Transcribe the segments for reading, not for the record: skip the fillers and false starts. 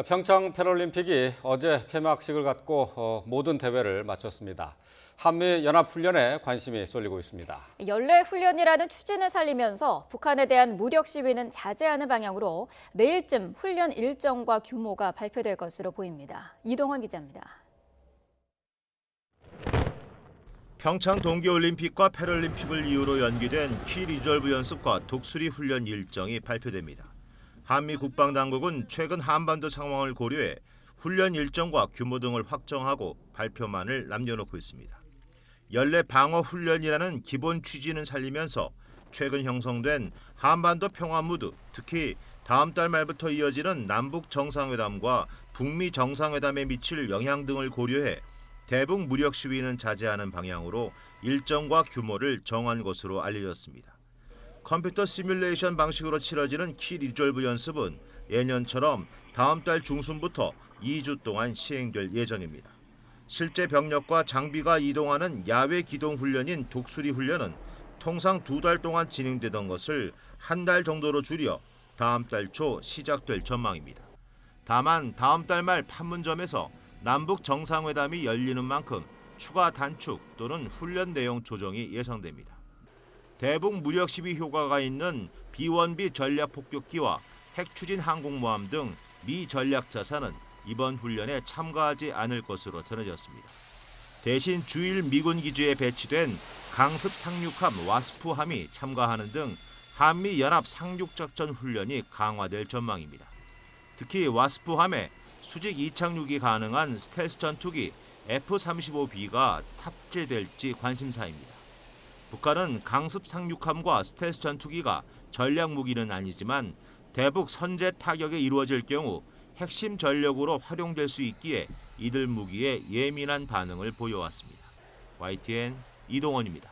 평창 패럴림픽이 어제 폐막식을 갖고 모든 대회를 마쳤습니다. 한미 연합훈련에 관심이 쏠리고 있습니다. 연례훈련이라는 추진을 살리면서 북한에 대한 무력 시위는 자제하는 방향으로 내일쯤 훈련 일정과 규모가 발표될 것으로 보입니다. 이동헌 기자입니다. 평창 동계올림픽과 패럴림픽을 이유로 연기된 키 리졸브 연습과 독수리 훈련 일정이 발표됩니다. 한미 국방당국은 최근 한반도 상황을 고려해 훈련 일정과 규모 등을 확정하고 발표만을 남겨놓고 있습니다. 연례 방어 훈련이라는 기본 취지는 살리면서 최근 형성된 한반도 평화 무드, 특히 다음 달 말부터 이어지는 남북 정상회담과 북미 정상회담에 미칠 영향 등을 고려해 대북 무력 시위는 자제하는 방향으로 일정과 규모를 정한 것으로 알려졌습니다. 컴퓨터 시뮬레이션 방식으로 치러지는 키 리졸브 연습은 예년처럼 다음 달 중순부터 2주 동안 시행될 예정입니다. 실제 병력과 장비가 이동하는 야외 기동 훈련인 독수리 훈련은 통상 2달 동안 진행되던 것을 한 달 정도로 줄여 다음 달 초 시작될 전망입니다. 다만 다음 달 말 판문점에서 남북 정상회담이 열리는 만큼 추가 단축 또는 훈련 내용 조정이 예상됩니다. 대북 무력 시위 효과가 있는 B-1B 전략 폭격기와 핵추진 항공모함 등 미 전략 자산은 이번 훈련에 참가하지 않을 것으로 전해졌습니다. 대신 주일 미군 기지에 배치된 강습 상륙함 와스프함이 참가하는 등 한미 연합 상륙작전 훈련이 강화될 전망입니다. 특히 와스프함에 수직 이착륙이 가능한 스텔스 전투기 F-35B가 탑재될지 관심사입니다. 북한은 강습 상륙함과 스텔스 전투기가 전략 무기는 아니지만 대북 선제 타격이 이루어질 경우 핵심 전력으로 활용될 수 있기에 이들 무기에 예민한 반응을 보여왔습니다. YTN 이동헌입니다.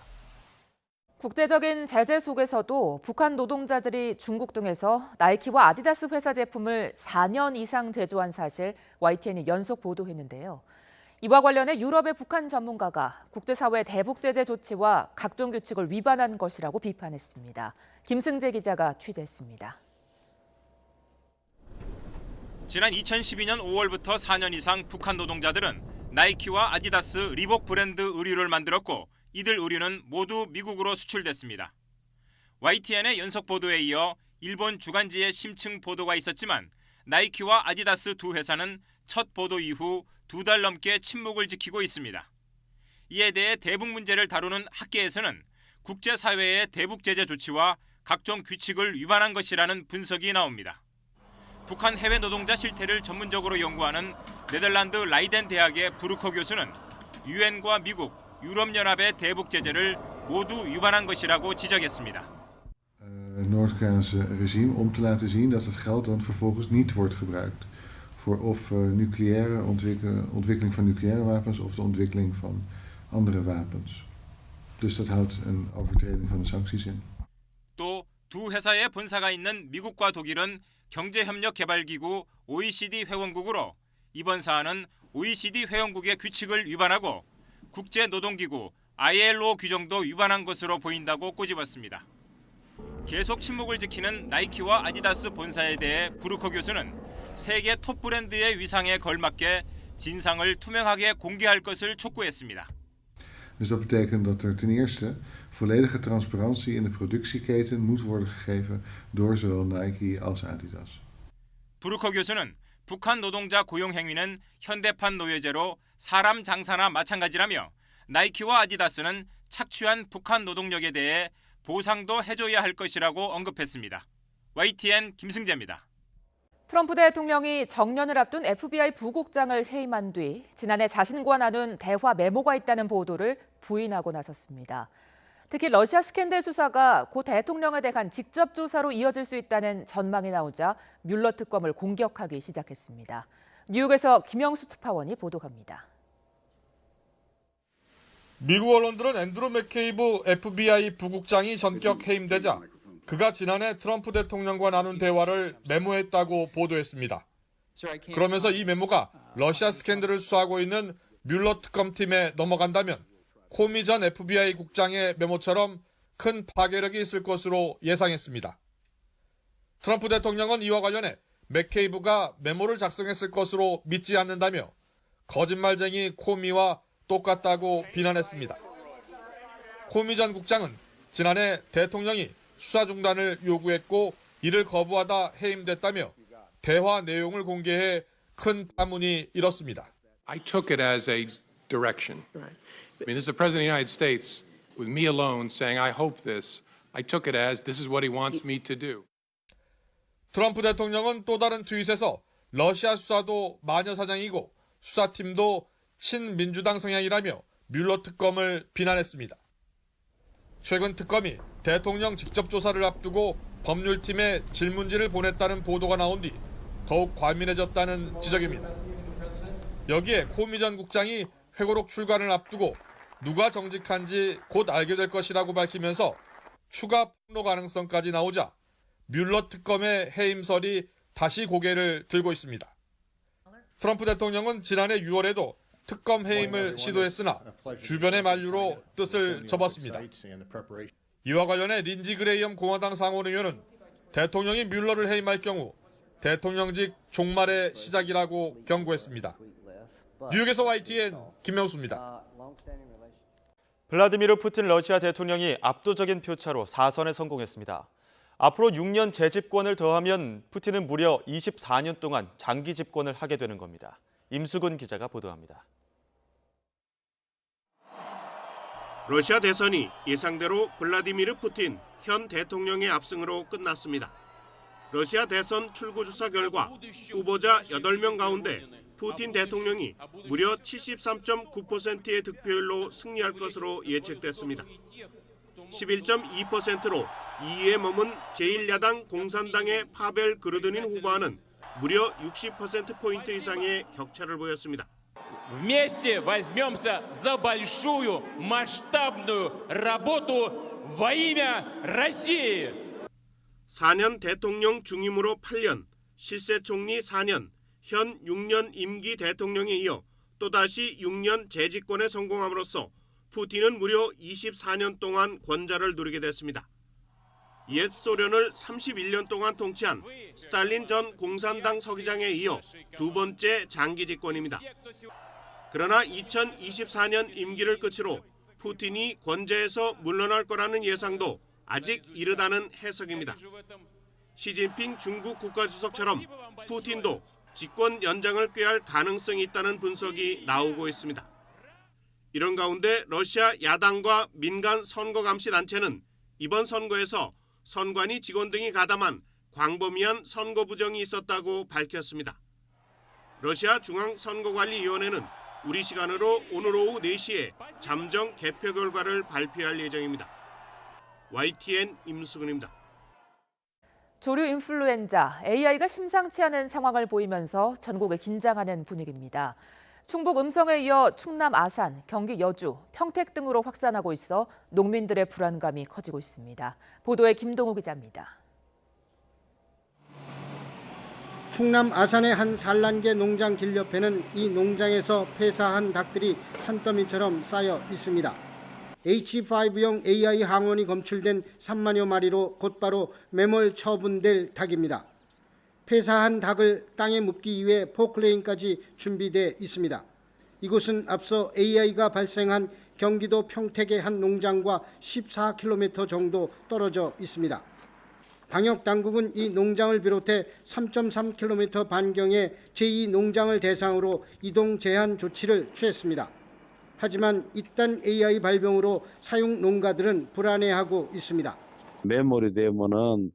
국제적인 제재 속에서도 북한 노동자들이 중국 등에서 나이키와 아디다스 회사 제품을 4년 이상 제조한 사실 YTN이 연속 보도했는데요. 이와 관련해 유럽의 북한 전문가가 국제사회 대북 제재 조치와 각종 규칙을 위반한 것이라고 비판했습니다. 김승재 기자가 취재했습니다. 지난 2012년 5월부터 4년 이상 북한 노동자들은 나이키와 아디다스, 리복 브랜드 의류를 만들었고 이들 의류는 모두 미국으로 수출됐습니다. YTN의 연속 보도에 이어 일본 주간지의 심층 보도가 있었지만 나이키와 아디다스 두 회사는 첫 보도 이후 2달 넘게 침묵을 지키고 있습니다. 이에 대해 대북 문제를 다루는 학계에서는 국제사회의 대북 제재 조치와 각종 규칙을 위반한 것이라는 분석이 나옵니다. 북한 해외 노동자 실태를 전문적으로 연구하는 네덜란드 라이덴 대학의 브루커 교수는 유엔과 미국, 유럽연합의 대북 제재를 모두 위반한 것이라고 지적했습니다. Noord-Koreaanse regime om te laten zien dat het geld dan vervolgens niet wordt gebruikt voor of nucleaire ontwikkeling van nucleaire wapens of de ontwikkeling van andere wapens. Dus dat houdt een overtreding van de sancties in. 또 두 회사의 본사가 있는 미국과 독일은 경제협력개발기구 OECD 회원국으로 이번 사안은 OECD 회원국의 규칙을 위반하고 국제노동기구 ILO 규정도 위반한 것으로 보인다고 꼬집었습니다. 계속 침묵을 지키는 나이키와 아디다스 본사에 대해 브루커 교수는 세계 톱 브랜드의 위상에 걸맞게 진상을 투명하게 공개할 것을 촉구했습니다. Dus dat betekent dat er ten eerste volledige transparantie in de productieketen moet worden gegeven door zowel Nike als Adidas. 브루커 교수는 북한 노동자 고용 행위는 현대판 노예제로 사람 장사나 마찬가지라며 나이키와 아디다스는 착취한 북한 노동력에 대해 보상도 해줘야 할 것이라고 언급했습니다. YTN 김승재입니다. 트럼프 대통령이 정년을 앞둔 FBI 부국장을 해임한 뒤 지난해 자신과 나눈 대화 메모가 있다는 보도를 부인하고 나섰습니다. 특히 러시아 스캔들 수사가 고 대통령에 대한 직접 조사로 이어질 수 있다는 전망이 나오자 뮬러 특검을 공격하기 시작했습니다. 뉴욕에서 김영수 특파원이 보도합니다. 미국 언론들은 앤드루 맥케이브 FBI 부국장이 전격 해임되자 그가 지난해 트럼프 대통령과 나눈 대화를 메모했다고 보도했습니다. 그러면서 이 메모가 러시아 스캔들을 수사하고 있는 뮬러 특검팀에 넘어간다면 코미 전 FBI 국장의 메모처럼 큰 파괴력이 있을 것으로 예상했습니다. 트럼프 대통령은 이와 관련해 맥케이브가 메모를 작성했을 것으로 믿지 않는다며 거짓말쟁이 코미와 똑같다고 비난했습니다. 코미 전 국장은 지난해 대통령이 수사 중단을 요구했고 이를 거부하다 해임됐다며 대화 내용을 공개해 큰 파문이 일었습니다. I took it as a direction. I mean, this is the President of the United States with me alone saying, I hope this. I took it as this is what he wants me to do. 트럼프 대통령은 또 다른 트윗에서 러시아 수사도 마녀 사냥이고 수사팀도 친민주당 성향이라며 뮬러 특검을 비난했습니다. 최근 특검이 대통령 직접 조사를 앞두고 법률팀에 질문지를 보냈다는 보도가 나온 뒤 더욱 과민해졌다는 지적입니다. 여기에 코미 전 국장이 회고록 출간을 앞두고 누가 정직한지 곧 알게 될 것이라고 밝히면서 추가 폭로 가능성까지 나오자 뮬러 특검의 해임설이 다시 고개를 들고 있습니다. 트럼프 대통령은 지난해 6월에도 특검 해임을 시도했으나 주변의 만류로 뜻을 접었습니다. 이와 관련해 린지 그레이엄 공화당 상원의원은 대통령이 뮬러를 해임할 경우 대통령직 종말의 시작이라고 경고했습니다. 뉴욕에서 YTN 김명수입니다. 블라디미르 푸틴 러시아 대통령이 압도적인 표차로 4선에 성공했습니다. 앞으로 6년 재집권을 더하면 푸틴은 무려 24년 동안 장기 집권을 하게 되는 겁니다. 임수근 기자가 보도합니다. 러시아 대선이 예상대로 블라디미르 푸틴 현 대통령의 압승으로 끝났습니다. 러시아 대선 출구조사 결과 후보자 8명 가운데 푸틴 대통령이 무려 73.9%의 득표율로 승리할 것으로 예측됐습니다. 11.2%로 2위에 머문 제1야당 공산당의 파벨 그르드닌 후보와는 무려 60%포인트 이상의 격차를 보였습니다. Вместе возьмемся за большую масштабную работу во имя России. 4년 대통령 중임으로 8년, 실세 총리 4년, 현 6년 임기 대통령에 이어 또다시 6년 재집권에 성공함으로써 푸틴은 무려 24년 동안 권좌를 누리게 됐습니다. 옛 소련을 31년 동안 통치한 스탈린 전 공산당 서기장에 이어 두 번째 장기 집권입니다. 그러나 2024년 임기를 끝으로 푸틴이 권좌에서 물러날 거라는 예상도 아직 이르다는 해석입니다. 시진핑 중국 국가주석처럼 푸틴도 집권 연장을 꾀할 가능성이 있다는 분석이 나오고 있습니다. 이런 가운데 러시아 야당과 민간 선거감시단체는 이번 선거에서 선관위 직원 등이 가담한 광범위한 선거 부정이 있었다고 밝혔습니다. 러시아 중앙선거관리위원회는 우리 시간으로 오늘 오후 4시에 잠정 개표 결과를 발표할 예정입니다. YTN 임수근입니다. 조류 인플루엔자, AI가 심상치 않은 상황을 보이면서 전국에 긴장하는 분위기입니다. 충북 음성에 이어 충남 아산, 경기 여주, 평택 등으로 확산하고 있어 농민들의 불안감이 커지고 있습니다. 보도에 김동우 기자입니다. 충남 아산의 한 산란계 농장 길 옆에는 이 농장에서 폐사한 닭들이 산더미처럼 쌓여 있습니다. H5형 AI 항원이 검출된 3만여 마리로 곧바로 매몰 처분될 닭입니다. 폐사한 닭을 땅에 묻기 위해 포크레인까지 준비돼 있습니다. 이곳은 앞서 AI가 발생한 경기도 평택의 한 농장과 14km 정도 떨어져 있습니다. 방역당국은 이 농장을 비롯해 3.3km 반경의 제2농장을 대상으로 이동 제한 조치를 취했습니다. 하지만 이딴 AI 발병으로 사육 농가들은 불안해하고 있습니다. 매몰이 되면은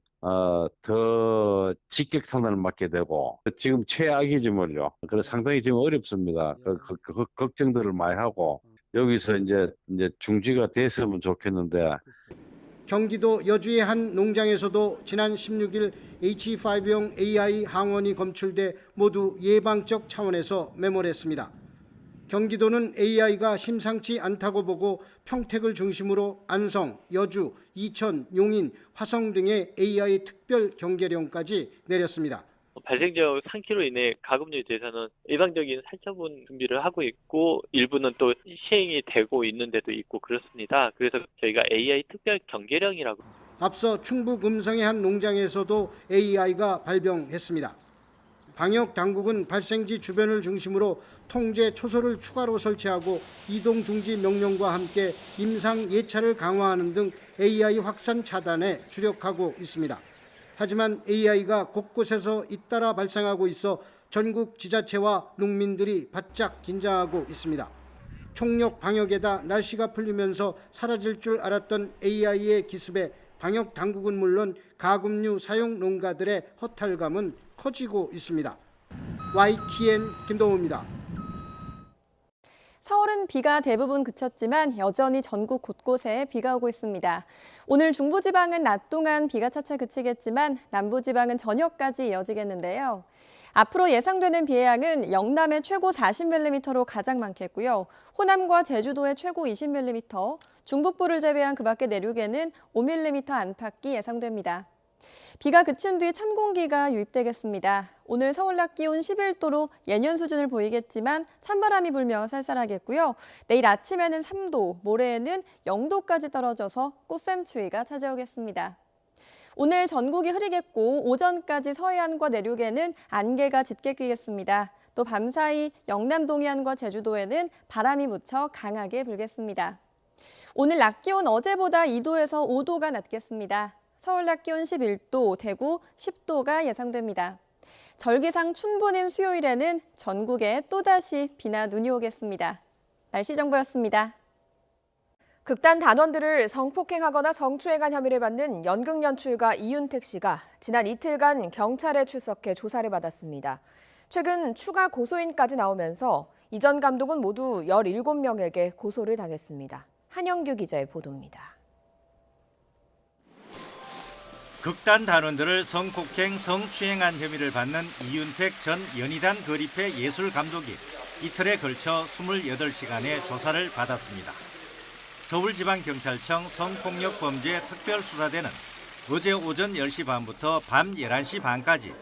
더 직격탄을 맞게 되고 지금 최악이지 뭐죠. 그래서 상당히 지금 어렵습니다. 그 걱정들을 많이 하고 여기서 이제 중지가 됐으면 좋겠는데. 경기도 여주의 한 농장에서도 지난 16일 H5형 AI 항원이 검출돼 모두 예방적 차원에서 매몰했습니다. 경기도는 AI가 심상치 않다고 보고 평택을 중심으로 안성, 여주, 이천, 용인, 화성 등의 AI 특별 경계령까지 내렸습니다. 발생 지역 3km 이내 가금류에 대해서는 일방적인 살처분 준비를 하고 있고 일부는 또 시행이 되고 있는 데도 있고 그렇습니다. 그래서 저희가 AI 특별 경계령이라고. 앞서 충북 음성의 한 농장에서도 AI가 발병했습니다. 방역 당국은 발생지 주변을 중심으로 통제 초소를 추가로 설치하고 이동 중지 명령과 함께 임상 예찰을 강화하는 등 AI 확산 차단에 주력하고 있습니다. 하지만 AI가 곳곳에서 잇따라 발생하고 있어 전국 지자체와 농민들이 바짝 긴장하고 있습니다. 총력 방역에다 날씨가 풀리면서 사라질 줄 알았던 AI의 기습에 방역 당국은 물론 가금류 사용 농가들의 허탈감은 커지고 있습니다. YTN 김동호입니다. 서울은 비가 대부분 그쳤지만 여전히 전국 곳곳에 비가 오고 있습니다. 오늘 중부지방은 낮 동안 비가 차차 그치겠지만 남부지방은 저녁까지 이어지겠는데요. 앞으로 예상되는 비의 양은 영남의 최고 40mm로 가장 많겠고요. 호남과 제주도의 최고 20mm, 중북부를 제외한 그 밖의 내륙에는 5mm 안팎이 예상됩니다. 비가 그친 뒤 찬 공기가 유입되겠습니다. 오늘 서울 낮 기온 11도로 예년 수준을 보이겠지만 찬바람이 불며 쌀쌀하겠고요. 내일 아침에는 3도, 모레에는 0도까지 떨어져서 꽃샘추위가 찾아오겠습니다. 오늘 전국이 흐리겠고 오전까지 서해안과 내륙에는 안개가 짙게 끼겠습니다. 또 밤사이 영남 동해안과 제주도에는 바람이 무척 강하게 불겠습니다. 오늘 낮 기온 어제보다 2도에서 5도가 낮겠습니다. 서울 낮 기온 11도, 대구 10도가 예상됩니다. 절기상 춘분인 수요일에는 전국에 또다시 비나 눈이 오겠습니다. 날씨 정보였습니다. 극단 단원들을 성폭행하거나 성추행한 혐의를 받는 연극 연출가 이윤택 씨가 지난 이틀간 경찰에 출석해 조사를 받았습니다. 최근 추가 고소인까지 나오면서 이전 감독은 모두 17명에게 고소를 당했습니다. 한영규 기자의 보도입니다. 극단 단원들을 성폭행, 성추행한 혐의를 받는 이윤택 전 연희단 거리회 예술감독이 이틀에 걸쳐 28시간의 조사를 받았습니다. 서울지방경찰청 성폭력범죄 특별수사대는 어제 오전 10시 반부터 밤 11시 반까지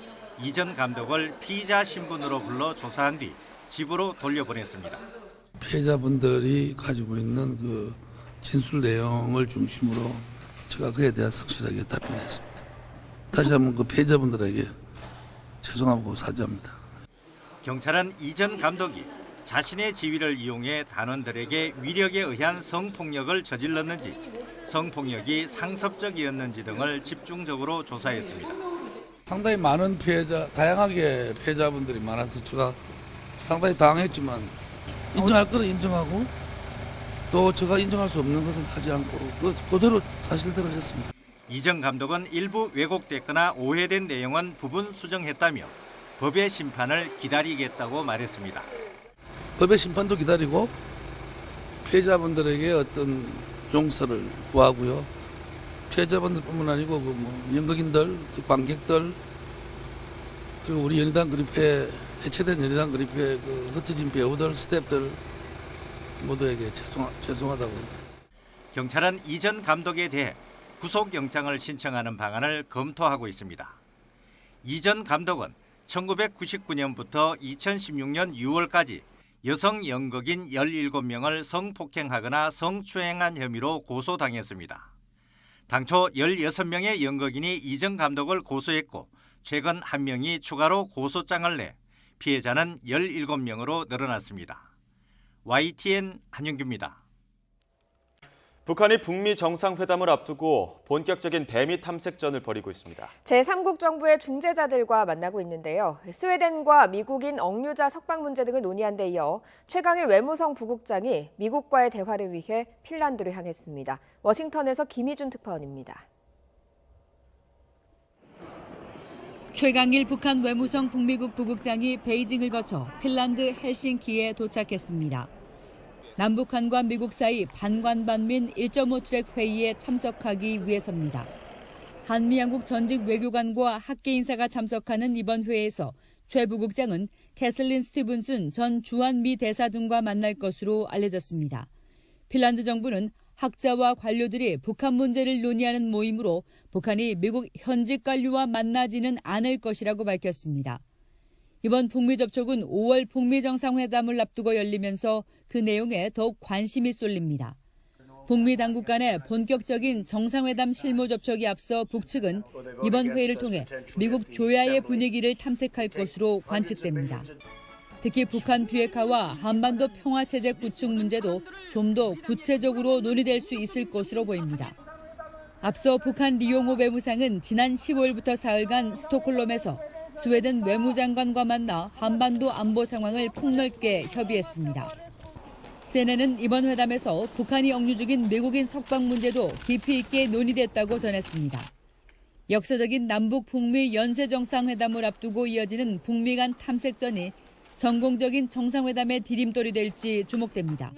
이 전 감독을 피의자 신분으로 불러 조사한 뒤 집으로 돌려보냈습니다. 피해자분들이 가지고 있는 그 진술 내용을 중심으로 제가 그에 대한 성실하게 답변했습니다. 다시 한번 그 피해자분들에게 죄송하고 사죄합니다. 경찰은 이 전 감독이 자신의 지위를 이용해 단원들에게 위력에 의한 성폭력을 저질렀는지, 성폭력이 상습적이었는지 등을 집중적으로 조사했습니다. 상당히 많은 다양하게 피해자분들이 많아서 제가 상당히 당황했지만 인정할 것은 인정하고 또 제가 인정할 수 없는 것은 하지 않고 그대로 사실대로 했습니다. 이 전 감독은 일부 왜곡됐거나 오해된 내용은 부분 수정했다며 법의 심판을 기다리겠다고 말했습니다. 법의 심판도 기다리고 피해자분들에게 어떤 용서를 구하고요. 피해자분들뿐만 아니고 연극인들, 관객들, 그리고 우리 연희단 그룹회 해체된 연희단 그룹회 흩어진 배우들, 스태프들 모두에게 죄송하다고. 경찰은 이 전 감독에 대해 구속영장을 신청하는 방안을 검토하고 있습니다. 이 전 감독은 1999년부터 2016년 6월까지 여성 연극인 17명을 성폭행하거나 성추행한 혐의로 고소당했습니다. 당초 16명의 연극인이 이 전 감독을 고소했고 최근 1명이 추가로 고소장을 내 피해자는 17명으로 늘어났습니다. YTN 한영규입니다. 북한이 북미 정상회담을 앞두고 본격적인 대미 탐색전을 벌이고 있습니다. 제3국 정부의 중재자들과 만나고 있는데요. 스웨덴과 미국인 억류자 석방 문제 등을 논의한 데 이어 최강일 외무성 부국장이 미국과의 대화를 위해 핀란드로 향했습니다. 워싱턴에서 김희준 특파원입니다. 최강일 북한 외무성 북미국 부국장이 베이징을 거쳐 핀란드 헬싱키에 도착했습니다. 남북한과 미국 사이 반관반민 1.5트랙 회의에 참석하기 위해서입니다. 한미양국 전직 외교관과 학계 인사가 참석하는 이번 회의에서 최 부국장은 캐슬린 스티븐슨 전 주한미 대사 등과 만날 것으로 알려졌습니다. 핀란드 정부는 학자와 관료들이 북한 문제를 논의하는 모임으로 북한이 미국 현직 관료와 만나지는 않을 것이라고 밝혔습니다. 이번 북미 접촉은 5월 북미 정상회담을 앞두고 열리면서 그 내용에 더욱 관심이 쏠립니다. 북미 당국 간의 본격적인 정상회담 실무 접촉에 앞서 북측은 이번 회의를 통해 미국 조야의 분위기를 탐색할 것으로 관측됩니다. 특히 북한 비핵화와 한반도 평화체제 구축 문제도 좀 더 구체적으로 논의될 수 있을 것으로 보입니다. 앞서 북한 리용호 외무상은 지난 15일부터 사흘간 스톡홀름에서 스웨덴 외무장관과 만나 한반도 안보 상황을 폭넓게 협의했습니다. CNN은 이번 회담에서 북한이 억류 중인 외국인 석방 문제도 깊이 있게 논의됐다고 전했습니다. 역사적인 남북 북미 연쇄 정상회담을 앞두고 이어지는 북미 간 탐색전이 성공적인 정상회담의 디딤돌이 될지 주목됩니다.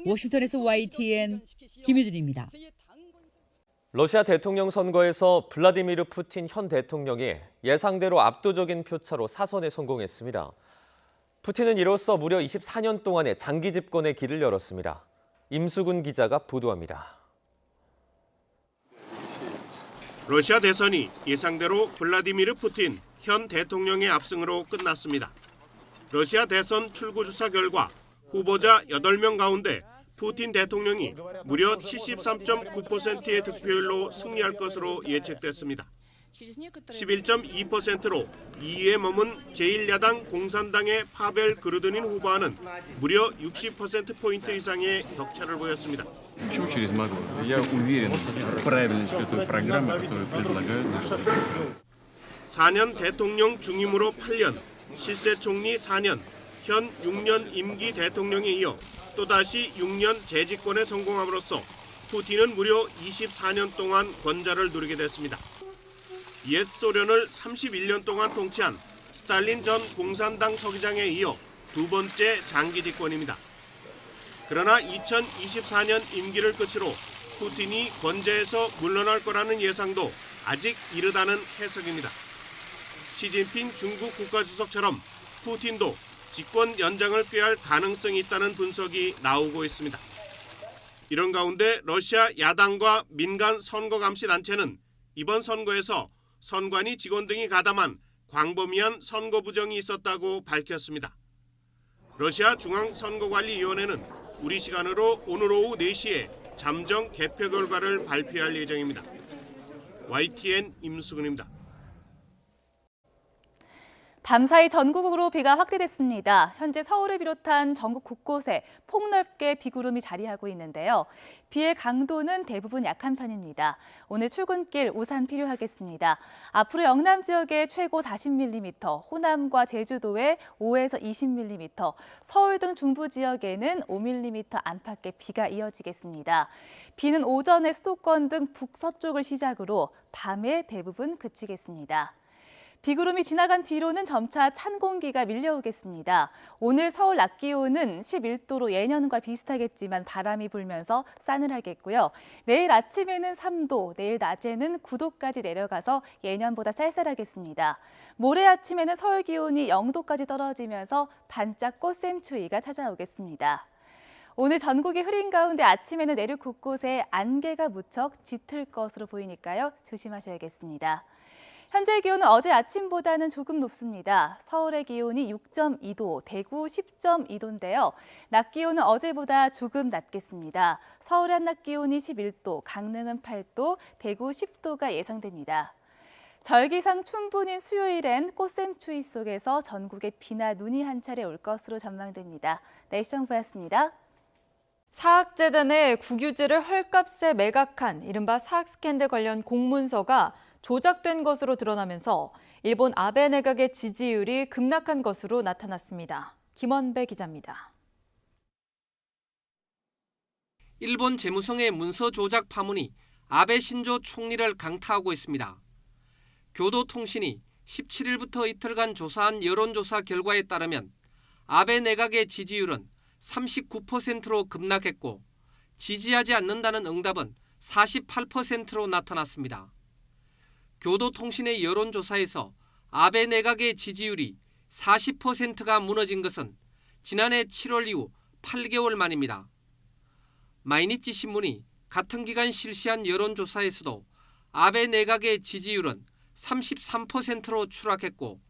워싱턴에서 YTN 김유준입니다. 러시아 대통령 선거에서 블라디미르 푸틴 현 대통령이 예상대로 압도적인 표차로 사선에 성공했습니다. 푸틴은 이로써 무려 24년 동안의 장기 집권의 길을 열었습니다. 임수근 기자가 보도합니다. 러시아 대선이 예상대로 블라디미르 푸틴 현 대통령의 압승으로 끝났습니다. 러시아 대선 출구조사 결과 후보자 8명 가운데 푸틴 대통령이 무려 73.9%의 득표율로 승리할 것으로 예측됐습니다. 11.2%로 2위에 머문 제1야당 공산당의 파벨 그루드닌 후보와는 무려 60%포인트 이상의 격차를 보였습니다. 4년 대통령 중임으로 8년, 실세 총리 4년, 현 6년 임기 대통령에 이어 또다시 6년 재집권에 성공함으로써 푸틴은 무려 24년 동안 권좌를 누리게 됐습니다. 옛 소련을 31년 동안 통치한 스탈린 전 공산당 서기장에 이어 두 번째 장기 집권입니다. 그러나 2024년 임기를 끝으로 푸틴이 권좌에서 물러날 거라는 예상도 아직 이르다는 해석입니다. 시진핑 중국 국가주석처럼 푸틴도 집권 연장을 꾀할 가능성이 있다는 분석이 나오고 있습니다. 이런 가운데 러시아 야당과 민간 선거 감시 단체는 이번 선거에서 선관위 직원 등이 가담한 광범위한 선거 부정이 있었다고 밝혔습니다. 러시아 중앙선거관리위원회는 우리 시간으로 오늘 오후 4시에 잠정 개표 결과를 발표할 예정입니다. YTN 임수근입니다. 밤사이 전국으로 비가 확대됐습니다. 현재 서울을 비롯한 전국 곳곳에 폭넓게 비구름이 자리하고 있는데요. 비의 강도는 대부분 약한 편입니다. 오늘 출근길 우산 필요하겠습니다. 앞으로 영남 지역에 최고 40mm, 호남과 제주도에 5에서 20mm, 서울 등 중부 지역에는 5mm 안팎의 비가 이어지겠습니다. 비는 오전에 수도권 등 북서쪽을 시작으로 밤에 대부분 그치겠습니다. 비구름이 지나간 뒤로는 점차 찬 공기가 밀려오겠습니다. 오늘 서울 낮 기온은 11도로 예년과 비슷하겠지만 바람이 불면서 싸늘하겠고요. 내일 아침에는 3도, 내일 낮에는 9도까지 내려가서 예년보다 쌀쌀하겠습니다. 모레 아침에는 서울 기온이 0도까지 떨어지면서 반짝 꽃샘추위가 찾아오겠습니다. 오늘 전국이 흐린 가운데 아침에는 내륙 곳곳에 안개가 무척 짙을 것으로 보이니까요. 조심하셔야겠습니다. 현재 기온은 어제 아침보다는 조금 높습니다. 서울의 기온이 6.2도, 대구 10.2도인데요. 낮 기온은 어제보다 조금 낮겠습니다. 서울의 한낮 기온이 11도, 강릉은 8도, 대구 10도가 예상됩니다. 절기상 춘분인 수요일엔 꽃샘추위 속에서 전국에 비나 눈이 한 차례 올 것으로 전망됩니다. 날씨 정보였습니다. 사학재단의 국유지를 헐값에 매각한 이른바 사학 스캔들 관련 공문서가 조작된 것으로 드러나면서 일본 아베 내각의 지지율이 급락한 것으로 나타났습니다. 김원배 기자입니다. 일본 재무성의 문서 조작 파문이 아베 신조 총리를 강타하고 있습니다. 교도통신이 17일부터 이틀간 조사한 여론조사 결과에 따르면 아베 내각의 지지율은 39%로 급락했고 지지하지 않는다는 응답은 48%로 나타났습니다. 교도통신의 여론조사에서 아베 내각의 지지율이 40%가 무너진 것은 지난해 7월 이후 8개월 만입니다. 마이니치 신문이 같은 기간 실시한 여론조사에서도 아베 내각의 지지율은 33%로 추락했고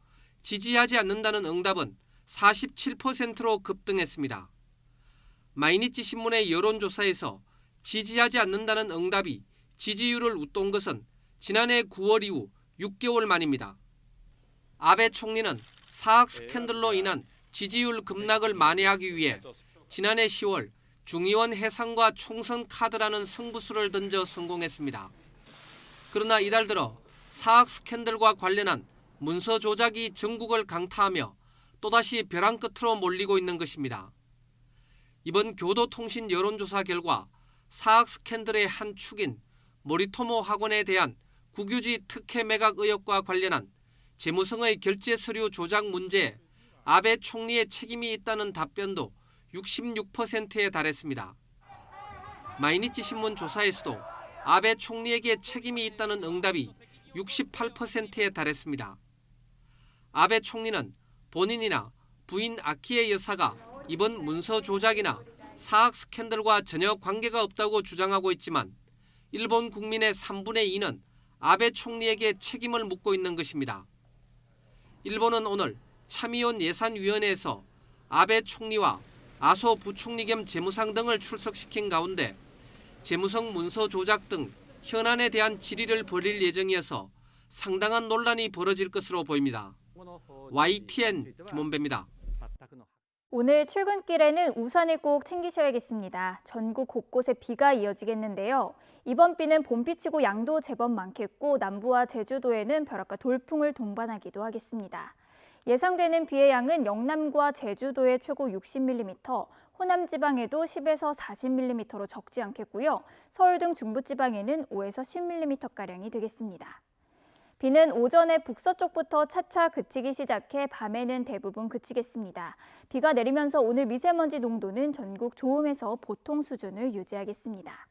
지지하지 않는다는 응답은 47%로 급등했습니다. 마이니치 신문의 여론조사에서 지지하지 않는다는 응답이 지지율을 웃돈 것은 지난해 9월 이후 6개월 만입니다. 아베 총리는 사학 스캔들로 인한 지지율 급락을 만회하기 위해 지난해 10월 중의원 해상과 총선 카드라는 승부수를 던져 성공했습니다. 그러나 이달 들어 사학 스캔들과 관련한 문서 조작이 전국을 강타하며 또다시 벼랑 끝으로 몰리고 있는 것입니다. 이번 교도통신 여론조사 결과 사학 스캔들의 한 축인 모리토모 학원에 대한 국유지 특혜 매각 의혹과 관련한 재무성의 결제 서류 조작 문제에 아베 총리의 책임이 있다는 답변도 66%에 달했습니다. 마이니치 신문 조사에서도 아베 총리에게 책임이 있다는 응답이 68%에 달했습니다. 아베 총리는 본인이나 부인 아키에 여사가 이번 문서 조작이나 사학 스캔들과 전혀 관계가 없다고 주장하고 있지만 일본 국민의 3분의 2는 아베 총리에게 책임을 묻고 있는 것입니다. 일본은 오늘 참의원 예산위원회에서 아베 총리와 아소 부총리 겸 재무상 등을 출석시킨 가운데 재무성 문서 조작 등 현안에 대한 질의를 벌일 예정이어서 상당한 논란이 벌어질 것으로 보입니다. YTN 김원배입니다. 오늘 출근길에는 우산을 꼭 챙기셔야겠습니다. 전국 곳곳에 비가 이어지겠는데요. 이번 비는 봄비치고 양도 제법 많겠고 남부와 제주도에는 벼락과 돌풍을 동반하기도 하겠습니다. 예상되는 비의 양은 영남과 제주도에 최고 60mm, 호남 지방에도 10에서 40mm로 적지 않겠고요. 서울 등 중부지방에는 5에서 10mm가량이 되겠습니다. 비는 오전에 북서쪽부터 차차 그치기 시작해 밤에는 대부분 그치겠습니다. 비가 내리면서 오늘 미세먼지 농도는 전국 좋음에서 보통 수준을 유지하겠습니다.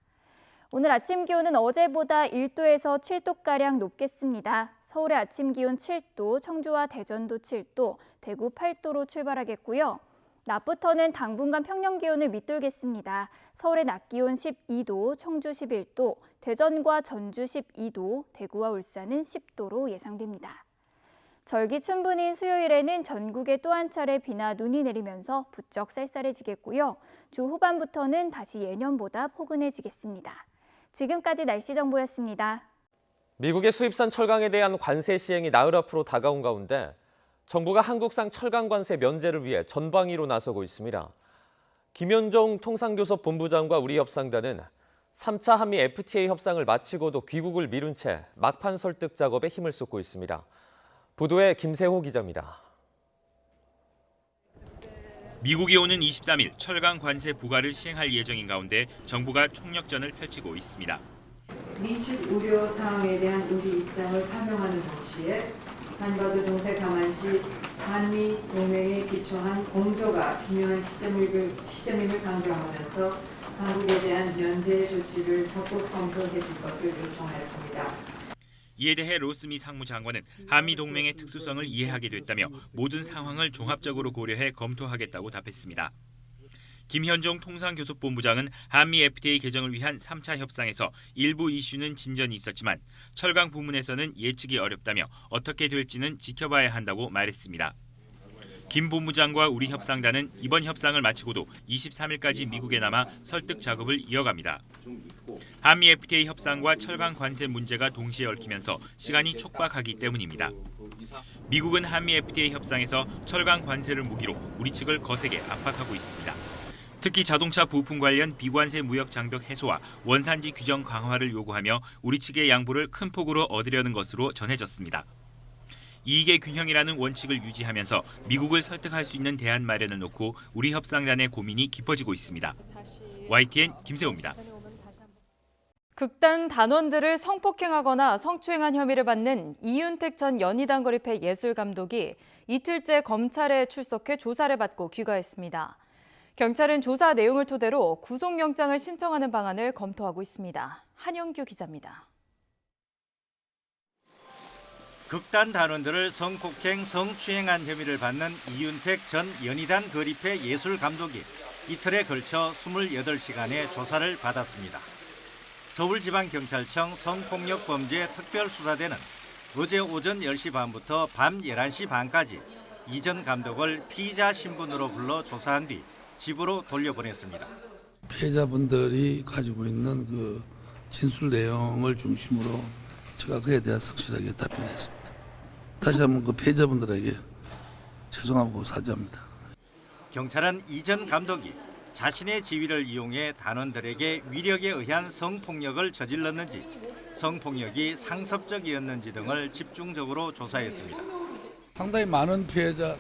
오늘 아침 기온은 어제보다 1도에서 7도가량 높겠습니다. 서울의 아침 기온 7도, 청주와 대전도 7도, 대구 8도로 출발하겠고요. 낮부터는 당분간 평년 기온을 밑돌겠습니다. 서울의 낮 기온 12도, 청주 11도, 대전과 전주 12도, 대구와 울산은 10도로 예상됩니다. 절기 춘분인 수요일에는 전국에 또 한 차례 비나 눈이 내리면서 부쩍 쌀쌀해지겠고요. 주 후반부터는 다시 예년보다 포근해지겠습니다. 지금까지 날씨 정보였습니다. 미국의 수입산 철강에 대한 관세 시행이 나흘 앞으로 다가온 가운데 정부가 한국산 철강 관세 면제를 위해 전방위로 나서고 있습니다. 김현종 통상교섭 본부장과 우리 협상단은 3차 한미 FTA 협상을 마치고도 귀국을 미룬 채 막판 설득 작업에 힘을 쏟고 있습니다. 보도에 김세호 기자입니다. 미국이 오는 23일 철강 관세 부과를 시행할 예정인 가운데 정부가 총력전을 펼치고 있습니다. 미측 우려 사항에 대한 우리 입장을 설명하는 동시에 한반도 정세 감안시 한미 동맹에 기초한 공조가 기묘한 시점임을 강조하면서 한국에 대한 면제 조치를 적극 검토해 줄 것을 요청했습니다. 이에 대해 로스미 상무장관은 한미 동맹의 특수성을 이해하게 됐다며 모든 상황을 종합적으로 고려해 검토하겠다고 답했습니다. 김현종 통상교섭본부장은 한미 FTA 개정을 위한 3차 협상에서 일부 이슈는 진전이 있었지만 철강 부문에서는 예측이 어렵다며 어떻게 될지는 지켜봐야 한다고 말했습니다. 김 본부장과 우리 협상단은 이번 협상을 마치고도 23일까지 미국에 남아 설득 작업을 이어갑니다. 한미 FTA 협상과 철강 관세 문제가 동시에 얽히면서 시간이 촉박하기 때문입니다. 미국은 한미 FTA 협상에서 철강 관세를 무기로 우리 측을 거세게 압박하고 있습니다. 특히 자동차 부품 관련 비관세 무역 장벽 해소와 원산지 규정 강화를 요구하며 우리 측의 양보를 큰 폭으로 얻으려는 것으로 전해졌습니다. 이익의 균형이라는 원칙을 유지하면서 미국을 설득할 수 있는 대안 마련을 놓고 우리 협상단의 고민이 깊어지고 있습니다. YTN 김세호입니다. 극단 단원들을 성폭행하거나 성추행한 혐의를 받는 이윤택 전 연희당 거리패 예술감독이 이틀째 검찰에 출석해 조사를 받고 귀가했습니다. 경찰은 조사 내용을 토대로 구속영장을 신청하는 방안을 검토하고 있습니다. 한영규 기자입니다. 극단 단원들을 성폭행, 성추행한 혐의를 받는 이윤택 전 연희단 거리패 예술감독이 이틀에 걸쳐 28시간의 조사를 받았습니다. 서울지방경찰청 성폭력범죄 특별수사대는 어제 오전 10시 반부터 밤 11시 반까지 이 전 감독을 피의자 신분으로 불러 조사한 뒤 집으로 돌려보냈습니다. 피해자분들이 가지고 있는 그 진술 내용을 중심으로 제가 그에 대해 성실하게 답변했습니다. 다시 한번 그 피해자분들에게 죄송하고 사죄합니다. 경찰은 이 전 감독이 자신의 지위를 이용해 단원들에게 위력에 의한 성폭력을 저질렀는지, 성폭력이 상습적이었는지 등을 집중적으로 조사했습니다. 상당히 많은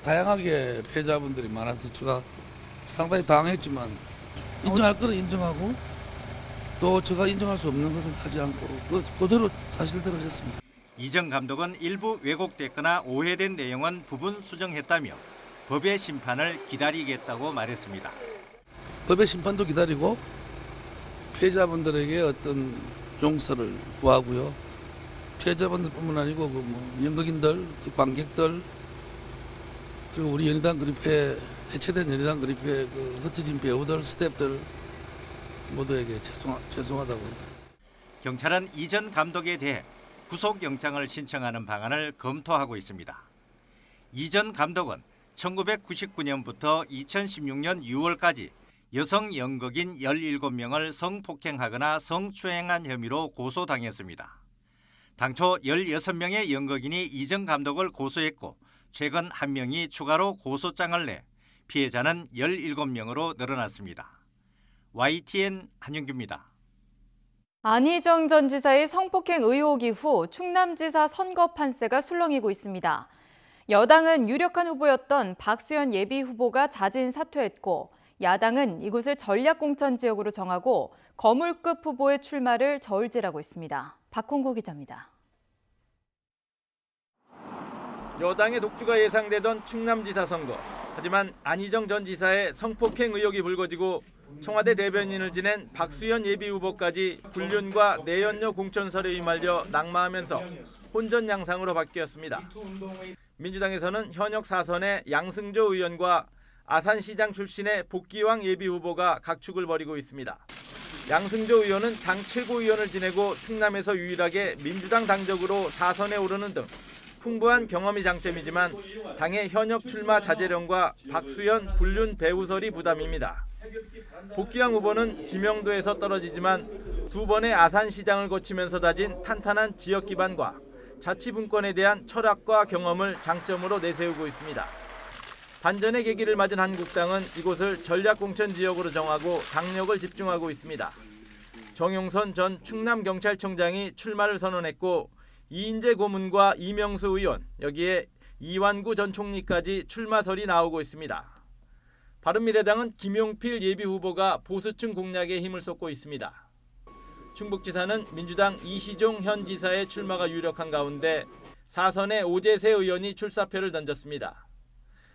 다양하게 피해자분들이 많아서 제가 상당히 당황했지만 인정할 것은 인정하고 또 제가 인정할 수 없는 것은 하지 않고 그대로 사실대로 했습니다. 이 전 감독은 일부 왜곡됐거나 오해된 내용은 부분 수정했다며 법의 심판을 기다리겠다고 말했습니다. 법의 심판도 기다리고 피해자분들에게 어떤 용서를 구하고요. 피해자분들뿐만 아니고 연극인들, 관객들, 그리고 우리 연희당 그룹회 해체된 연희당 그룹회 흩어진 배우들, 스태프들 모두에게 죄송하다고. 경찰은 이 전 감독에 대해 구속영장을 신청하는 방안을 검토하고 있습니다. 이 전 감독은 1999년부터 2016년 6월까지 여성 연극인 17명을 성폭행하거나 성추행한 혐의로 고소당했습니다. 당초 16명의 연극인이 이 전 감독을 고소했고 최근 1명이 추가로 고소장을 내 피해자는 17명으로 늘어났습니다. YTN 한영규입니다. 안희정 전 지사의 성폭행 의혹 이후 충남지사 선거 판세가 술렁이고 있습니다. 여당은 유력한 후보였던 박수현 예비후보가 자진 사퇴했고 야당은 이곳을 전략공천 지역으로 정하고 거물급 후보의 출마를 저울질하고 있습니다. 박홍구 기자입니다. 여당의 독주가 예상되던 충남지사 선거. 하지만 안희정 전 지사의 성폭행 의혹이 불거지고 청와대 대변인을 지낸 박수현 예비후보까지 불륜과 내연녀 공천설에 휘말려 낙마하면서 혼전양상으로 바뀌었습니다. 민주당에서는 현역 4선의 양승조 의원과 아산시장 출신의 복기왕 예비후보가 각축을 벌이고 있습니다. 양승조 의원은 당 최고위원을 지내고 충남에서 유일하게 민주당 당적으로 4선에 오르는 등 풍부한 경험이 장점이지만 당의 현역 출마 자제령과 박수현 불륜 배우설이 부담입니다. 복기왕 후보는 지명도에서 떨어지지만 두 번의 아산시장을 거치면서 다진 탄탄한 지역 기반과 자치분권에 대한 철학과 경험을 장점으로 내세우고 있습니다. 반전의 계기를 맞은 한국당은 이곳을 전략공천 지역으로 정하고 당력을 집중하고 있습니다. 정용선 전 충남경찰청장이 출마를 선언했고 이인재 고문과 이명수 의원, 여기에 이완구 전 총리까지 출마설이 나오고 있습니다. 바른미래당은 김용필 예비후보가 보수층 공략에 힘을 쏟고 있습니다. 충북지사는 민주당 이시종 현 지사의 출마가 유력한 가운데 4선의 오재세 의원이 출사표를 던졌습니다.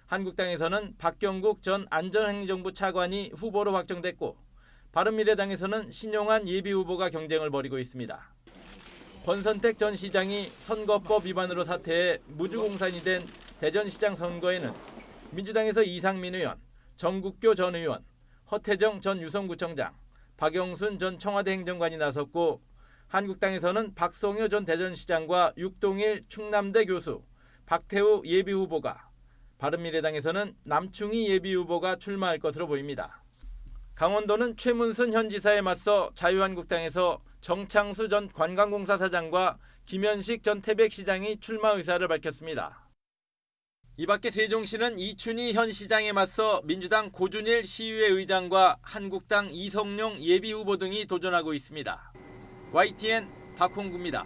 한국당에서는 박경국 전 안전행정부 차관이 후보로 확정됐고 바른미래당에서는 신용한 예비후보가 경쟁을 벌이고 있습니다. 권선택 전 시장이 선거법 위반으로 사퇴해 무주공산이 된 대전시장 선거에는 민주당에서 이상민 의원, 정국교 전 의원, 허태정 전 유성구청장, 박영순 전 청와대 행정관이 나섰고 한국당에서는 박성효 전 대전시장과 육동일 충남대 교수, 박태우 예비후보가, 바른미래당에서는 남충희 예비후보가 출마할 것으로 보입니다. 강원도는 최문순 현 지사에 맞서 자유한국당에서 정창수 전 관광공사 사장과 김현식 전 태백시장이 출마 의사를 밝혔습니다. 이 밖에 세종시는 이춘희 현 시장에 맞서 민주당 고준일 시의회 의장과 한국당 이성용 예비후보 등이 도전하고 있습니다. YTN 박홍구입니다.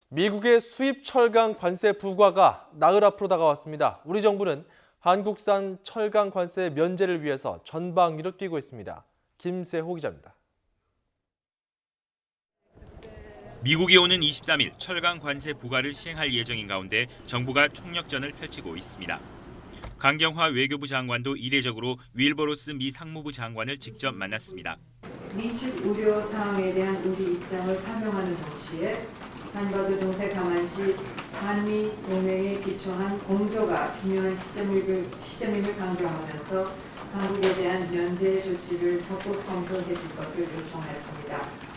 미국의 수입 철강 관세 부과가 나흘 앞으로 다가왔습니다. 우리 정부는 한국산 철강 관세 면제를 위해서 전방위로 뛰고 있습니다. 김세호 기자입니다. 미국이 오는 23일 철강 관세 부과를 시행할 예정인 가운데 정부가 총력전을 펼치고 있습니다. 강경화 외교부 장관도 이례적으로 윌버로스 미 상무부 장관을 직접 만났습니다. 미측 우려 사항에 대한 우리 입장을 설명하는 동시에 한반도 정세 감안시 한미 동맹에 기초한 공조가 기묘한 시점임을 강조하면서 한국에 대한 면제 조치를 적극 검토해 줄 것을 요청했습니다.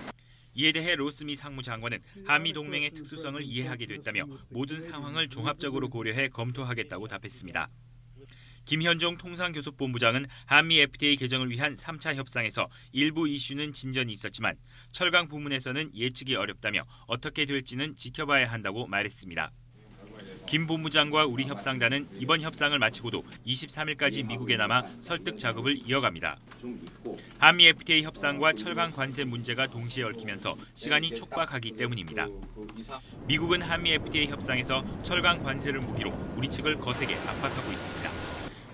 이에 대해 로스미 상무장관은 한미 동맹의 특수성을 이해하게 됐다며 모든 상황을 종합적으로 고려해 검토하겠다고 답했습니다. 김현종 통상교섭본부장은 한미 FTA 개정을 위한 3차 협상에서 일부 이슈는 진전이 있었지만 철강 부문에서는 예측이 어렵다며 어떻게 될지는 지켜봐야 한다고 말했습니다. 김 본부장과 우리 협상단은 이번 협상을 마치고도 23일까지 미국에 남아 설득 작업을 이어갑니다. 한미 FTA 협상과 철강 관세 문제가 동시에 얽히면서 시간이 촉박하기 때문입니다. 미국은 한미 FTA 협상에서 철강 관세를 무기로 우리 측을 거세게 압박하고 있습니다.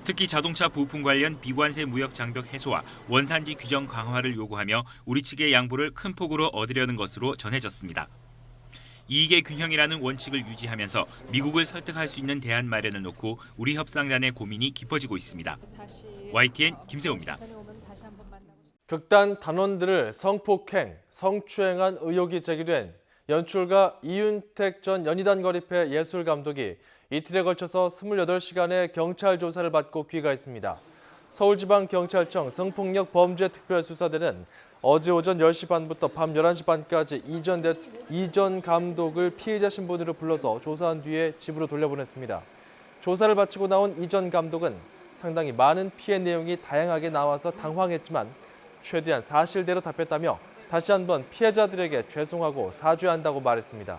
특히 자동차 부품 관련 비관세 무역 장벽 해소와 원산지 규정 강화를 요구하며 우리 측의 양보를 큰 폭으로 얻으려는 것으로 전해졌습니다. 이익의 균형이라는 원칙을 유지하면서 미국을 설득할 수 있는 대안 마련을 놓고 우리 협상단의 고민이 깊어지고 있습니다. YTN 김세호입니다. 극단 단원들을 성폭행, 성추행한 의혹이 제기된 연출가 이윤택 전 연희단 거리패 예술감독이 이틀에 걸쳐서 28시간의 경찰 조사를 받고 귀가했습니다. 서울지방경찰청 성폭력 범죄특별수사대는 어제 오전 10시 반부터 밤 11시 반까지 이전 감독을 피해자 신분으로 불러서 조사한 뒤에 집으로 돌려보냈습니다. 조사를 마치고 나온 이전 감독은 상당히 많은 피해 내용이 다양하게 나와서 당황했지만 최대한 사실대로 답했다며 다시 한번 피해자들에게 죄송하고 사죄한다고 말했습니다.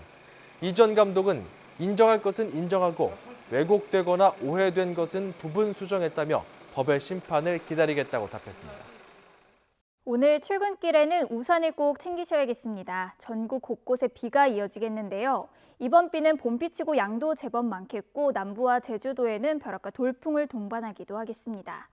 이전 감독은 인정할 것은 인정하고 왜곡되거나 오해된 것은 부분 수정했다며 법의 심판을 기다리겠다고 답했습니다. 오늘 출근길에는 우산을 꼭 챙기셔야겠습니다. 전국 곳곳에 비가 이어지겠는데요. 이번 비는 봄비치고 양도 제법 많겠고 남부와 제주도에는 벼락과 돌풍을 동반하기도 하겠습니다.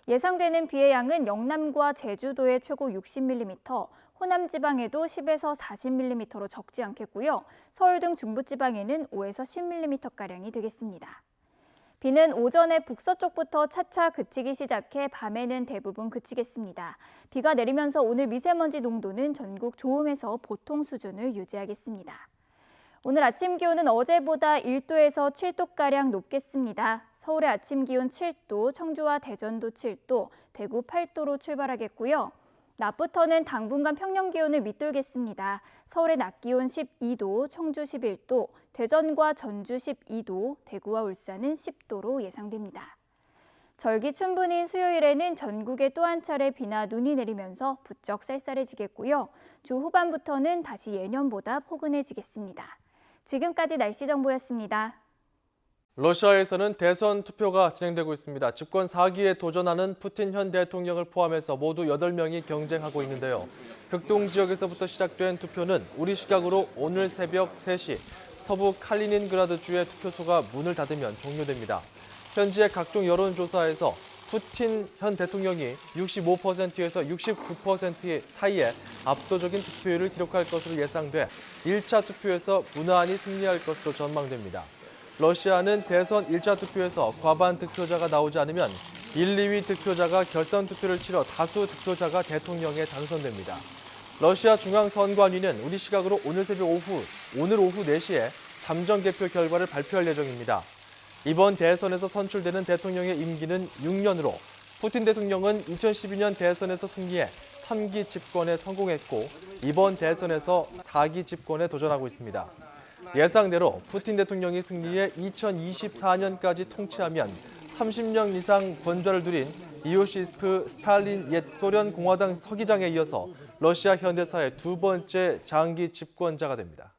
예상되는 비의 양은 영남과 제주도에 최고 60mm, 호남 지방에도 10에서 40mm로 적지 않겠고요. 서울 등 중부지방에는 5에서 10mm가량이 되겠습니다. 비는 오전에 북서쪽부터 차차 그치기 시작해 밤에는 대부분 그치겠습니다. 비가 내리면서 오늘 미세먼지 농도는 전국 좋음에서 보통 수준을 유지하겠습니다. 오늘 아침 기온은 어제보다 1도에서 7도가량 높겠습니다. 서울의 아침 기온 7도, 청주와 대전도 7도, 대구 8도로 출발하겠고요. 낮부터는 당분간 평년 기온을 밑돌겠습니다. 서울의 낮 기온 12도, 청주 11도, 대전과 전주 12도, 대구와 울산은 10도로 예상됩니다. 절기 춘분인 수요일에는 전국에 또 한 차례 비나 눈이 내리면서 부쩍 쌀쌀해지겠고요. 주 후반부터는 다시 예년보다 포근해지겠습니다. 지금까지 날씨 정보였습니다. 러시아에서는 대선 투표가 진행되고 있습니다. 집권 4기에 도전하는 푸틴 현 대통령을 포함해서 모두 8명이 경쟁하고 있는데요. 극동 지역에서부터 시작된 투표는 우리 시각으로 오늘 새벽 3시 서부 칼리닌그라드주의 투표소가 문을 닫으면 종료됩니다. 현재 각종 여론조사에서 푸틴 현 대통령이 65%에서 69% 사이에 압도적인 투표율을 기록할 것으로 예상돼 1차 투표에서 무난히 승리할 것으로 전망됩니다. 러시아는 대선 1차 투표에서 과반 득표자가 나오지 않으면 1, 2위 득표자가 결선 투표를 치러 다수 득표자가 대통령에 당선됩니다. 러시아 중앙선관위는 우리 시각으로 오늘 오후 4시에 잠정 개표 결과를 발표할 예정입니다. 이번 대선에서 선출되는 대통령의 임기는 6년으로 푸틴 대통령은 2012년 대선에서 승리해 3기 집권에 성공했고 이번 대선에서 4기 집권에 도전하고 있습니다. 예상대로 푸틴 대통령이 승리해 2024년까지 통치하면 30년 이상 권좌를 누린 이오시프 스탈린 옛 소련 공화당 서기장에 이어서 러시아 현대사의 두 번째 장기 집권자가 됩니다.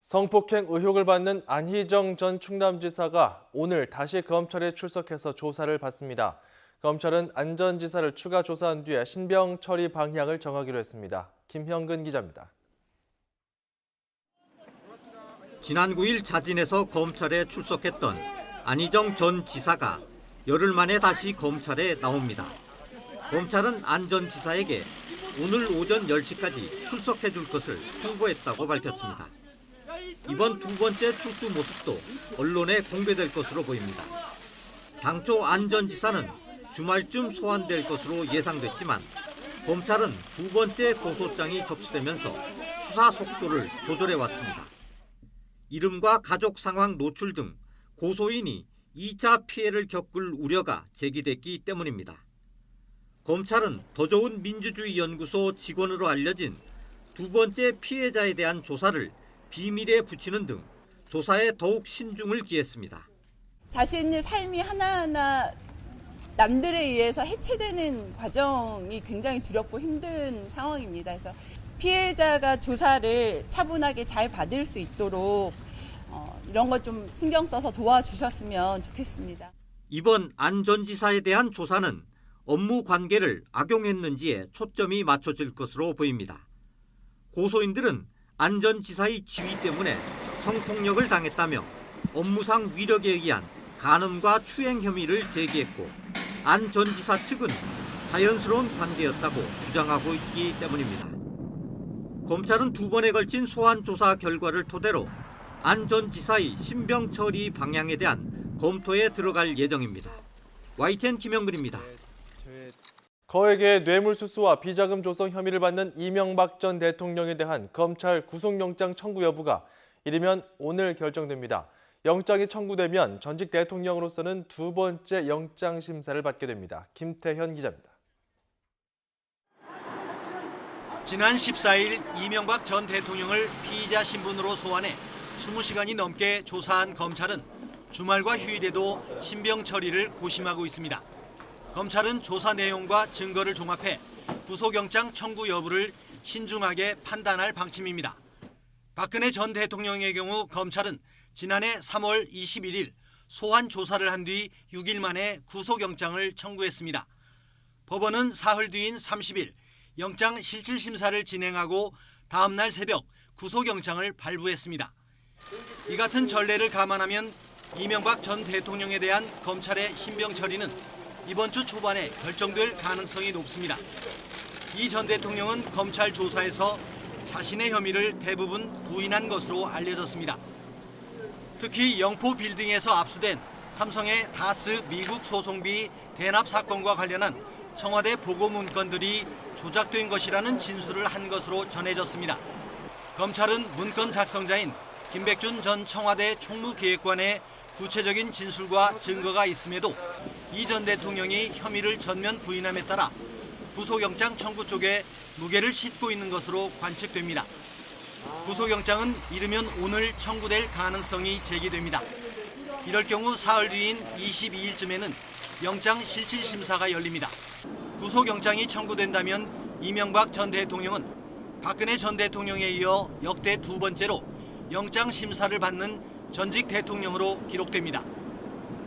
성폭행 의혹을 받는 안희정 전 충남지사가 오늘 다시 검찰에 출석해서 조사를 받습니다. 검찰은 안 전 지사를 추가 조사한 뒤에 신병 처리 방향을 정하기로 했습니다. 김형근 기자입니다. 지난 9일 자진해서 검찰에 출석했던 안희정 전 지사가 열흘 만에 다시 검찰에 나옵니다. 검찰은 안 전 지사에게 오늘 오전 10시까지 출석해 줄 것을 통보했다고 밝혔습니다. 이번 두 번째 출두 모습도 언론에 공개될 것으로 보입니다. 당초 안 전 지사는 주말쯤 소환될 것으로 예상됐지만 검찰은 두 번째 고소장이 접수되면서 수사 속도를 조절해 왔습니다. 이름과 가족 상황 노출 등 고소인이 2차 피해를 겪을 우려가 제기됐기 때문입니다. 검찰은 더 좋은 민주주의 연구소 직원으로 알려진 두 번째 피해자에 대한 조사를 비밀에 붙이는 등 조사에 더욱 신중을 기했습니다. 자신의 삶이 하나하나 남들에 의해서 해체되는 과정이 굉장히 두렵고 힘든 상황입니다. 그래서 피해자가 조사를 차분하게 잘 받을 수 있도록 이런 것 좀 신경 써서 도와주셨으면 좋겠습니다. 이번 안 전 지사에 대한 조사는 업무 관계를 악용했는지에 초점이 맞춰질 것으로 보입니다. 고소인들은 안 전 지사의 지위 때문에 성폭력을 당했다며 업무상 위력에 의한 간음과 추행 혐의를 제기했고 안 전 지사 측은 자연스러운 관계였다고 주장하고 있기 때문입니다. 검찰은 2번에 걸친 소환 조사 결과를 토대로 안 전 지사의 신병 처리 방향에 대한 검토에 들어갈 예정입니다. YTN 김영근입니다. 거액의 뇌물수수와 비자금 조성 혐의를 받는 이명박 전 대통령에 대한 검찰 구속영장 청구 여부가 이르면 오늘 결정됩니다. 영장이 청구되면 전직 대통령으로서는 2번째 영장 심사를 받게 됩니다. 김태현 기자입니다. 지난 14일 이명박 전 대통령을 피의자 신분으로 소환해 20시간이 넘게 조사한 검찰은 주말과 휴일에도 신병 처리를 고심하고 있습니다. 검찰은 조사 내용과 증거를 종합해 구속영장 청구 여부를 신중하게 판단할 방침입니다. 박근혜 전 대통령의 경우 검찰은 지난해 3월 21일 소환 조사를 한 뒤 6일 만에 구속영장을 청구했습니다. 법원은 사흘 뒤인 30일 영장 실질심사를 진행하고 다음 날 새벽 구속영장을 발부했습니다. 이 같은 전례를 감안하면 이명박 전 대통령에 대한 검찰의 신병 처리는 이번 주 초반에 결정될 가능성이 높습니다. 이 전 대통령은 검찰 조사에서 자신의 혐의를 대부분 부인한 것으로 알려졌습니다. 특히 영포 빌딩에서 압수된 삼성의 다스 미국 소송비 대납 사건과 관련한 청와대 보고 문건들이 조작된 것이라는 진술을 한 것으로 전해졌습니다. 검찰은 문건 작성자인 김백준 전 청와대 총무기획관의 구체적인 진술과 증거가 있음에도 이 전 대통령이 혐의를 전면 부인함에 따라 구속영장 청구 쪽에 무게를 싣고 있는 것으로 관측됩니다. 구속영장은 이르면 오늘 청구될 가능성이 제기됩니다. 이럴 경우 사흘 뒤인 22일쯤에는 영장 실질심사가 열립니다. 구속영장이 청구된다면 이명박 전 대통령은 박근혜 전 대통령에 이어 역대 2번째로 영장 심사를 받는 전직 대통령으로 기록됩니다.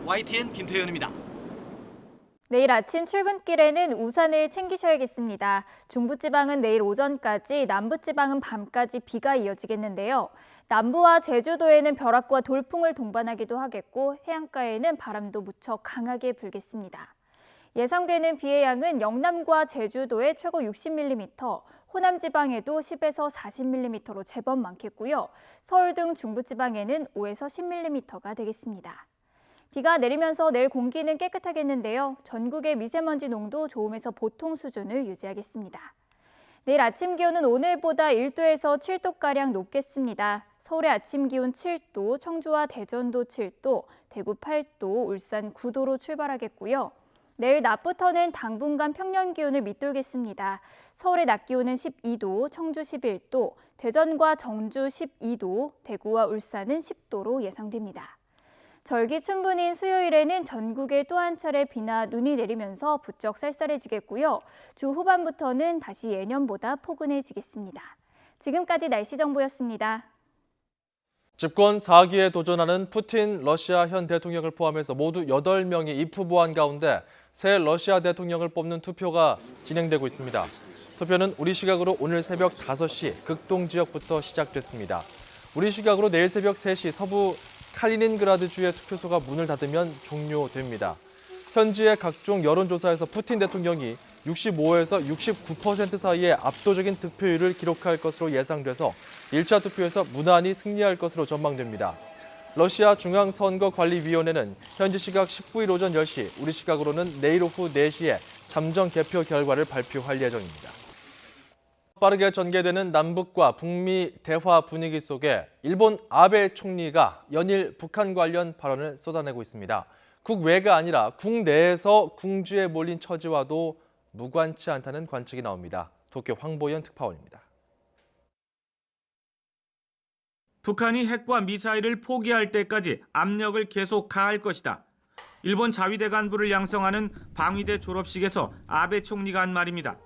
YTN 김태현입니다. 내일 아침 출근길에는 우산을 챙기셔야겠습니다. 중부지방은 내일 오전까지, 남부지방은 밤까지 비가 이어지겠는데요. 남부와 제주도에는 벼락과 돌풍을 동반하기도 하겠고 해안가에는 바람도 무척 강하게 불겠습니다. 예상되는 비의 양은 영남과 제주도에 최고 60mm, 호남 지방에도 10에서 40mm로 제법 많겠고요. 서울 등 중부지방에는 5에서 10mm가 되겠습니다. 비가 내리면서 내일 공기는 깨끗하겠는데요. 전국의 미세먼지 농도 좋음에서 보통 수준을 유지하겠습니다. 내일 아침 기온은 오늘보다 1도에서 7도가량 높겠습니다. 서울의 아침 기온 7도, 청주와 대전도 7도, 대구 8도, 울산 9도로 출발하겠고요. 내일 낮부터는 당분간 평년 기온을 밑돌겠습니다. 서울의 낮 기온은 12도, 청주 11도, 대전과 정주 12도, 대구와 울산은 10도로 예상됩니다. 절기춘분인 수요일에는 전국에 또 한 차례 비나 눈이 내리면서 부쩍 쌀쌀해지겠고요. 주 후반부터는 다시 예년보다 포근해지겠습니다. 지금까지 날씨 정보였습니다. 집권 4기에 도전하는 푸틴 러시아 현 대통령을 포함해서 모두 8명이 입후보한 가운데 새 러시아 대통령을 뽑는 투표가 진행되고 있습니다. 투표는 우리 시각으로 오늘 새벽 5시 극동 지역부터 시작됐습니다. 우리 시각으로 내일 새벽 3시 서부 칼리닌그라드주의 투표소가 문을 닫으면 종료됩니다. 현지의 각종 여론조사에서 푸틴 대통령이 65에서 69% 사이의 압도적인 득표율을 기록할 것으로 예상돼서 1차 투표에서 무난히 승리할 것으로 전망됩니다. 러시아 중앙선거관리위원회는 현지 시각 19일 오전 10시, 우리 시각으로는 내일 오후 4시에 잠정 개표 결과를 발표할 예정입니다. 빠르게 전개되는 남북과 북미 대화 분위기 속에 일본 아베 총리가 연일 북한 관련 발언을 쏟아내고 있습니다. 국외가 아니라 국내에서 궁지에 몰린 처지와도 무관치 않다는 관측이 나옵니다. 도쿄 황보연 특파원입니다. 북한이 핵과 미사일을 포기할 때까지 압력을 계속 가할 것이다. 일본 자위대 간부를 양성하는 방위대 졸업식에서 아베 총리가 한 말입니다.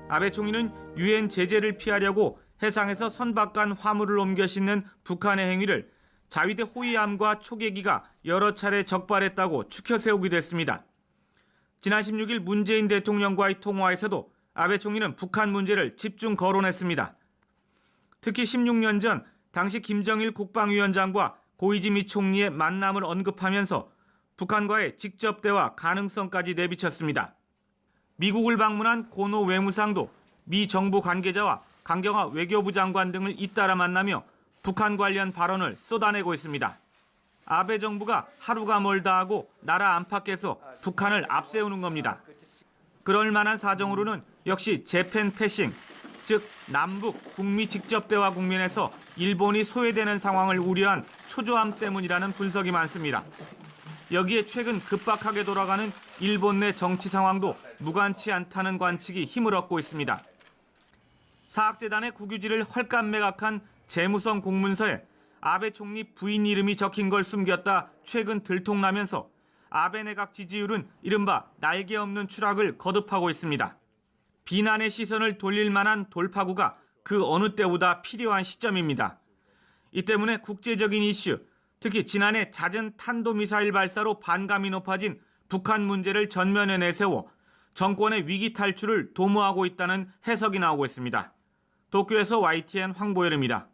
아베 총리는 유엔 제재를 피하려고 해상에서 선박간 화물을 옮겨 싣는 북한의 행위를 자위대 호위함과 초계기가 여러 차례 적발했다고 추켜 세우기도 했습니다. 지난 16일 문재인 대통령과의 통화에서도 아베 총리는 북한 문제를 집중 거론했습니다. 특히 16년 전 당시 김정일 국방위원장과 고이즈미 총리의 만남을 언급하면서 북한과의 직접 대화 가능성까지 내비쳤습니다. 미국을 방문한 고노 외무상도 미 정부 관계자와 강경화 외교부 장관 등을 잇따라 만나며 북한 관련 발언을 쏟아내고 있습니다. 아베 정부가 하루가 멀다 하고 나라 안팎에서 북한을 앞세우는 겁니다. 그럴 만한 사정으로는 역시 재팬 패싱, 즉 남북 북미 직접 대화 국면에서 일본이 소외되는 상황을 우려한 초조함 때문이라는 분석이 많습니다. 여기에 최근 급박하게 돌아가는 일본 내 정치 상황도 무관치 않다는 관측이 힘을 얻고 있습니다. 사학재단의 국유지를 헐값매각한 재무성 공문서에 아베 총리 부인 이름이 적힌 걸 숨겼다 최근 들통나면서 아베 내각 지지율은 이른바 날개 없는 추락을 거듭하고 있습니다. 비난의 시선을 돌릴 만한 돌파구가 그 어느 때보다 필요한 시점입니다. 이 때문에 국제적인 이슈, 특히 지난해 잦은 탄도미사일 발사로 반감이 높아진 북한 문제를 전면에 내세워 정권의 위기 탈출을 도모하고 있다는 해석이 나오고 있습니다. 도쿄에서 YTN 황보열입니다.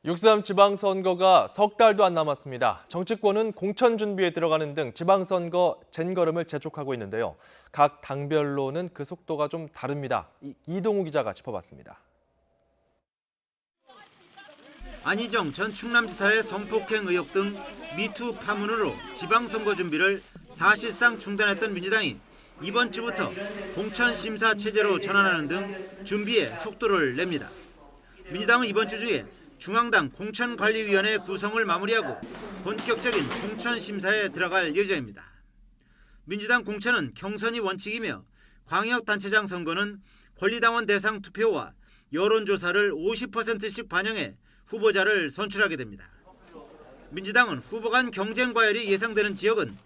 6.3 지방선거가 석 달도 안 남았습니다. 정치권은 공천 준비에 들어가는 등 지방선거 젠걸음을 재촉하고 있는데요. 각 당별로는 그 속도가 좀 다릅니다. 이동우 기자가 짚어봤습니다. 안희정 전 충남지사의 성폭행 의혹 등 미투 파문으로 지방선거 준비를 사실상 중단했던 민주당이 이번 주부터 공천심사 체제로 전환하는 등 준비에 속도를 냅니다. 민주당은 이번 주 중에 중앙당 공천관리위원회 구성을 마무리하고 본격적인 공천심사에 들어갈 예정입니다. 민주당 공천은 경선이 원칙이며 광역단체장 선거는 권리당원 대상 투표와 여론조사를 50%씩 반영해 후보자를 선출하게 됩니다. 민주당은 후보 간 경쟁 과열이 예상되는 지역은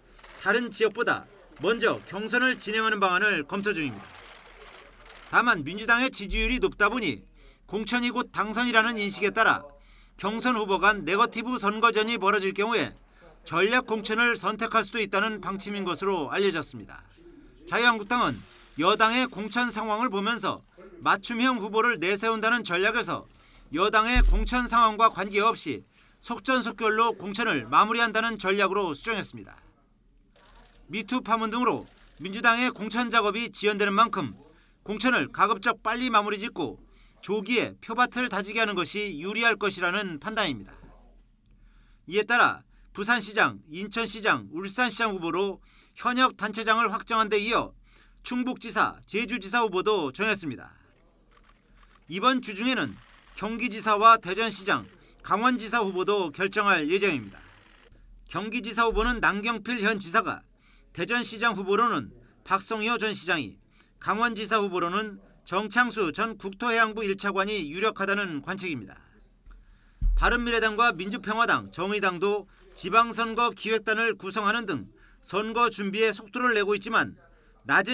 다른 지역보다 먼저 경선을 진행하는 방안을 검토 중입니다. 다만 민주당의 지지율이 높다 보니 공천이 곧 당선이라는 인식에 따라 경선 후보 간 네거티브 선거전이 벌어질 경우에 전략 공천을 선택할 수도 있다는 방침인 것으로 알려졌습니다. 자유한국당은 여당의 공천 상황을 보면서 맞춤형 후보를 내세운다는 전략에서 여당의 공천 상황과 관계없이 속전속결로 공천을 마무리한다는 전략으로 수정했습니다. 미투 파문 등으로 민주당의 공천 작업이 지연되는 만큼 공천을 가급적 빨리 마무리 짓고 조기에 표밭을 다지게 하는 것이 유리할 것이라는 판단입니다. 이에 따라 부산시장, 인천시장, 울산시장 후보로 현역 단체장을 확정한 데 이어 충북지사, 제주지사 후보도 정했습니다. 이번 주 중에는 경기지사와 대전시장, 강원지사 후보도 결정할 예정입니다. 경기지사 후보는 남경필 현 지사가, 대전시장 후보로는 박성효 전 시장이, 강원지사 후보로는 정창수 전 국토해양부 1차관이 유력하다는 관측입니다. 바른미래당과 민주평화당, 정의당도 지방선거 기획단을 구성하는 등 선거 준비에 속도를 내고 있지만 낮은